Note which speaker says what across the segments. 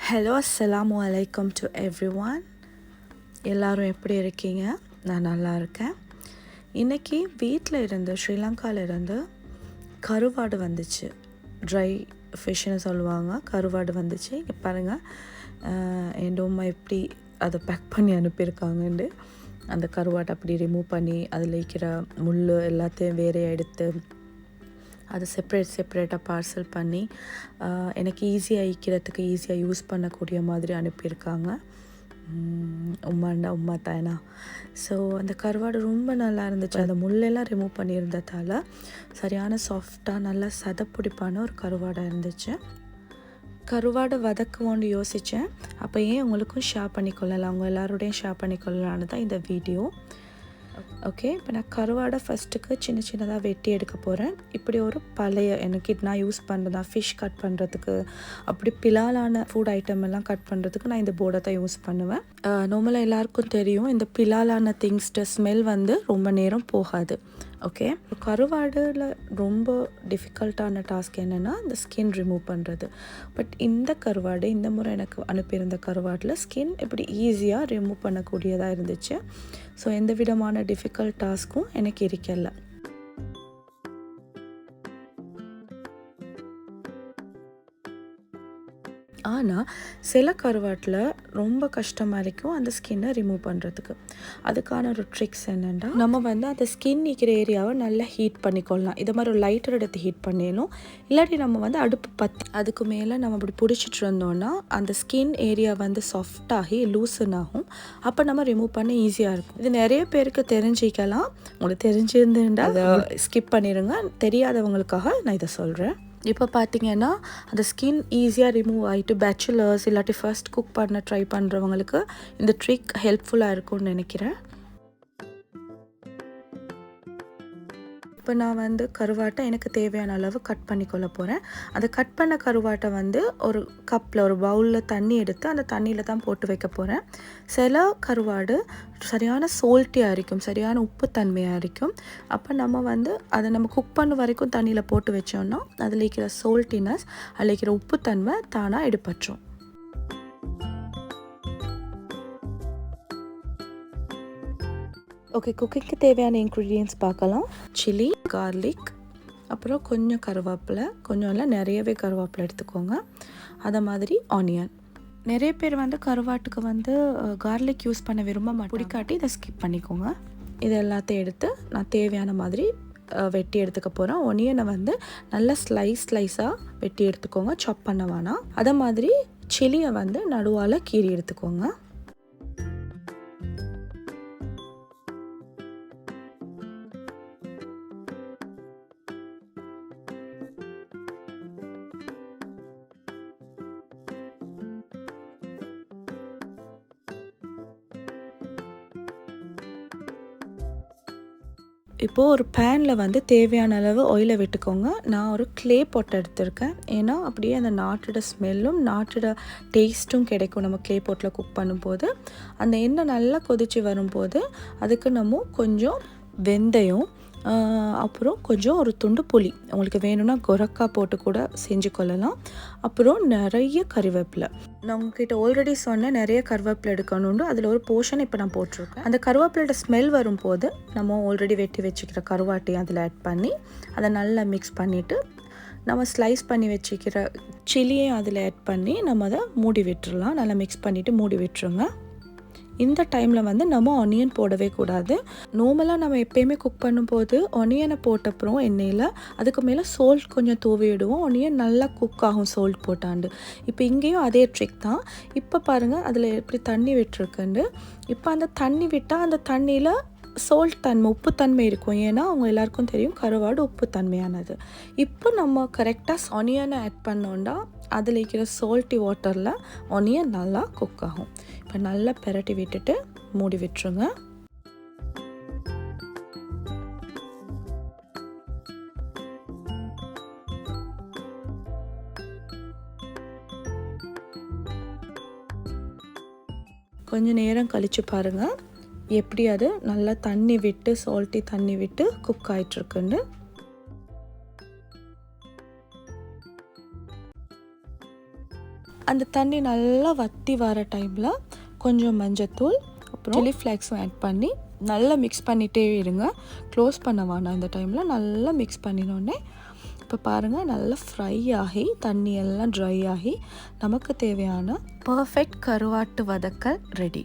Speaker 1: Hello அஸ்ஸலாமு அலைக்கும் to everyone. எல்லோரும் எப்படி இருக்கீங்க? நான் நல்லா இருக்கேன். இன்றைக்கி வீட்டில் இருந்து ஸ்ரீலங்காவிலேருந்து கருவாடு வந்துச்சு. ட்ரை ஃபிஷ்ஷுன்னு சொல்லுவாங்க. கருவாடு வந்துச்சு. இங்கே பாருங்கள், என் அம்மா எப்படி அதை பேக் பண்ணி அனுப்பியிருக்காங்கன்னு. அந்த கருவாட்டை அப்படி ரிமூவ் பண்ணி அதில் இருக்கிற முள் எல்லாத்தையும் வேறே எடுத்து அதை செப்பரேட்டாக பார்சல் பண்ணி எனக்கு ஈஸியாக ஈக்கிறதுக்கு ஈஸியாக யூஸ் பண்ணக்கூடிய மாதிரி அனுப்பியிருக்காங்க. உம்மா தானா. ஸோ அந்த கருவாடு ரொம்ப நல்லா இருந்துச்சு. அந்த முள்ளெல்லாம் ரிமூவ் பண்ணியிருந்ததால் சரியான சாஃப்டாக நல்லா சதப்பிடிப்பான ஒரு கருவாடாக இருந்துச்சு. கருவாடை வதக்குவோன்னு யோசித்தேன். அப்போ ஏன் உங்களுக்கும் ஷேர் பண்ணிக்கொள்ளலாம், அவங்க எல்லாரோடையும் ஷேர் பண்ணிக்கொள்ளலான்னு தான் இந்த வீடியோ. ஓகே, இப்போ நான் கருவாடை ஃபஸ்ட்டுக்கு சின்ன சின்னதாக வெட்டி எடுக்க போகிறேன். இப்படி ஒரு பழைய எனக்கு நான் யூஸ் பண்ணுறதா ஃபிஷ் கட் பண்ணுறதுக்கு, அப்படி பிலாலான ஃபுட் ஐட்டம் எல்லாம் கட் பண்ணுறதுக்கு நான் இந்த போர்டை தான் யூஸ் பண்ணுவேன். நார்மலாக எல்லாருக்கும் தெரியும், இந்த பிலாலான திங்ஸ்ட ஸ்மெல் ரொம்ப நேரம் போகாது. ஓகே, கருவாடில் ரொம்ப டிஃபிகல்ட்டான டாஸ்க் என்னென்னா இந்த ஸ்கின் ரிமூவ் பண்ணுறது. பட் இந்த கருவாடு, இந்த முறை எனக்கு அனுப்பியிருந்த கருவாடில் ஸ்கின் இப்படி ஈஸியாக ரிமூவ் பண்ணக்கூடியதாக இருந்துச்சு. ஸோ எந்த விதமான டிஃபிகல்ட் டாஸ்க்கும் எனக்கு இருக்கல. ஆனால் சில கருவாட்டில் ரொம்ப கஷ்டமாக இருக்கும் அந்த ஸ்கின்னை ரிமூவ் பண்ணுறதுக்கு. அதுக்கான ஒரு ட்ரிக்ஸ் என்னென்னா, நம்ம அந்த ஸ்கின் நிற்கிற ஏரியாவை நல்லா ஹீட் பண்ணிக்கொள்ளலாம். இதை மாதிரி ஒரு லைட்டர் எடுத்து ஹீட் பண்ணிடணும். இல்லாட்டி நம்ம அடுப்பு பற்றி அதுக்கு மேலே நம்ம அப்படி பிடிச்சிட்டு இருந்தோன்னா அந்த ஸ்கின் ஏரியா சாஃப்டாகி லூசன் ஆகும். அப்போ நம்ம ரிமூவ் பண்ண ஈஸியாக இருக்கும். இது நிறைய பேருக்கு தெரிஞ்சிக்கலாம். உங்களுக்கு தெரிஞ்சிருந்துன்னா அதை ஸ்கிப் பண்ணிடுங்க. தெரியாதவங்களுக்காக நான் இதை சொல்கிறேன். இப்போ பார்த்தீங்கன்னா அந்த ஸ்கின் ஈஸியாக ரிமூவ் ஆகிட்டு பேச்சுலர்ஸ் இல்லாட்டி ஃபர்ஸ்ட் குக் பண்ண ட்ரை பண்ணுறவங்களுக்கு இந்த ட்ரிக் ஹெல்ப்ஃபுல்லாக இருக்கும்னு நினைக்கிறேன். இப்போ நான் கருவாட்டை எனக்கு தேவையான அளவு கட் பண்ணிக்கொள்ள போகிறேன். அந்த கட் பண்ண கருவாட்டை ஒரு கப்பில் ஒரு பவுலில் தண்ணி எடுத்து அந்த தண்ணியில் தான் போட்டு வைக்க போகிறேன். சில கருவாடு சரியான சோல்ட்டியாக இருக்கும், சரியான உப்பு தன்மையாக இருக்கும். அப்போ நம்ம அதை நம்ம குக் பண்ண வரைக்கும் தண்ணியில் போட்டு வச்சோன்னா அதில் இருக்கிற சோல்ட்டினஸ், அதில் இருக்கிற உப்பு தன்மை தானாக எடுப்பற்றும். ஓகே, குக்கிங்க்கு தேவையான இன்க்ரீடியன்ட்ஸ் பார்க்கலாம். சில்லி, கார்லிக், அப்புறம் கொஞ்சம் கருவேப்பிலை, கொஞ்சம் இல்லை நிறையவே கருவேப்பிலை எடுத்துக்கோங்க. அதை மாதிரி ஆனியன். நிறைய பேர் கருவாட்டுக்கு கார்லிக் யூஸ் பண்ண விரும்ப மாட்டேன், பிடிக்காட்டி இதை ஸ்கிப் பண்ணிக்கோங்க. இது எல்லாத்தையும் எடுத்து நான் தேவையான மாதிரி வெட்டி எடுத்துக்க போகிறேன். ஒனியனை நல்லா ஸ்லைஸாக வெட்டி எடுத்துக்கோங்க, சாப் பண்ண வேணாம். அதை மாதிரி சில்லியை நடுவால் கீறி எடுத்துக்கோங்க. இப்போது ஒரு பேனில் தேவையான அளவு ஆயிலை விட்டுக்கோங்க. நான் ஒரு க்ளே பாட் எடுத்திருக்கேன். ஏன்னா அப்படியே அந்த நாட்டோட ஸ்மெல்லும் நாட்டோட டேஸ்ட்டும் கிடைக்கும் நம்ம க்ளே பாட்டில் குக் பண்ணும்போது. அந்த எண்ணெய் நல்லா கொதித்து வரும்போது அதுக்கு நம்ம கொஞ்சம் வெந்தயம், அப்புறம் கொஞ்சம் ஒரு துண்டு புளி, உங்களுக்கு வேணும்னா கொரக்கா போட்டு கூட செஞ்சு கொள்ளலாம். அப்புறம் நிறைய கருவேப்பிலை. நான் உங்ககிட்ட ஆல்ரெடி சொன்னேன் நிறைய கருவேப்பிலை எடுக்கணும்னு. அதில் ஒரு போர்ஷன் இப்போ நான் போட்டிருக்கேன். அந்த கருவேப்பிலோட ஸ்மெல் வரும்போது நம்ம ஆல்ரெடி வெட்டி வச்சுக்கிற கருவாட்டையும் அதில் ஆட் பண்ணி அதை நல்லா மிக்ஸ் பண்ணிவிட்டு நம்ம ஸ்லைஸ் பண்ணி வச்சுக்கிற சில்லியையும் அதில் ஆட் பண்ணி நம்ம அதை மூடி விட்டுறலாம். நல்லா மிக்ஸ் பண்ணிவிட்டு மூடி விட்டுருங்க. இந்த டைமில் நம்ம ஆனியன் போடவே கூடாது. நார்மலாக நம்ம எப்போயுமே குக் பண்ணும்போது ஆனியனை போட்டப்புறம் எண்ணெயில் அதுக்கு மேலே சால்ட் கொஞ்சம் தூவி விடுவோம். ஆனியன் நல்லா குக் ஆகும் சால்ட் போட்டாண்டு. இப்போ இங்கேயும் அதே ட்ரிக் தான். இப்போ பாருங்கள் அதில் எப்படி தண்ணி விட்டுருக்குண்டு. இப்போ அந்த தண்ணி விட்டால் அந்த தண்ணியில் சால்ட் தன்மை, உப்பு தன்மை இருக்கும். ஏன்னா அவங்க எல்லாருக்கும் தெரியும் கருவாடு உப்பு தன்மையானது. இப்போ நம்ம கரெக்டாக ஆனியனை ஆட் பண்ணோன்னா அதில் இருக்கிற சால்ட்டி வாட்டரில் ஆனியன் நல்லா குக் ஆகும். இப்போ நல்லா பெரட்டி விட்டுட்டு மூடி விட்டுருங்க. கொஞ்சம் நேரம் கழித்து பாருங்கள் எப்படி அது நல்லா தண்ணி விட்டு சால்ட்டி தண்ணி விட்டு குக் ஆகிட்டுருக்குன்னு. அந்த தண்ணி நல்லா வற்றி வர டைமில் கொஞ்சம் மஞ்சத்தூள் அப்புறம் சில்லி ஃப்ளேக்ஸும் ஆட் பண்ணி நல்லா மிக்ஸ் பண்ணிகிட்டே இருங்க. க்ளோஸ் பண்ண வேணாம். இந்த டைமில் நல்லா மிக்ஸ் பண்ணினோடனே இப்போ பாருங்கள் நல்லா ஃப்ரை ஆகி தண்ணி எல்லாம் ட்ரை ஆகி நமக்கு தேவையான பர்ஃபெக்ட் கருவாட்டு வதக்கல் ரெடி.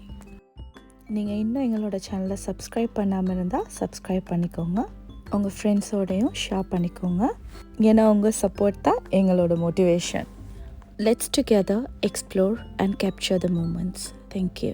Speaker 1: நீங்கள் இன்னும் எங்களோட சேனலை சப்ஸ்கிரைப் பண்ணாமல் இருந்தால் சப்ஸ்கிரைப் பண்ணிக்கோங்க. உங்கள் ஃப்ரெண்ட்ஸோடையும் ஷேர் பண்ணிக்கோங்க. ஏன்னா உங்கள் சப்போர்ட் தான் எங்களோட motivation. Let's together explore and capture the moments. Thank you.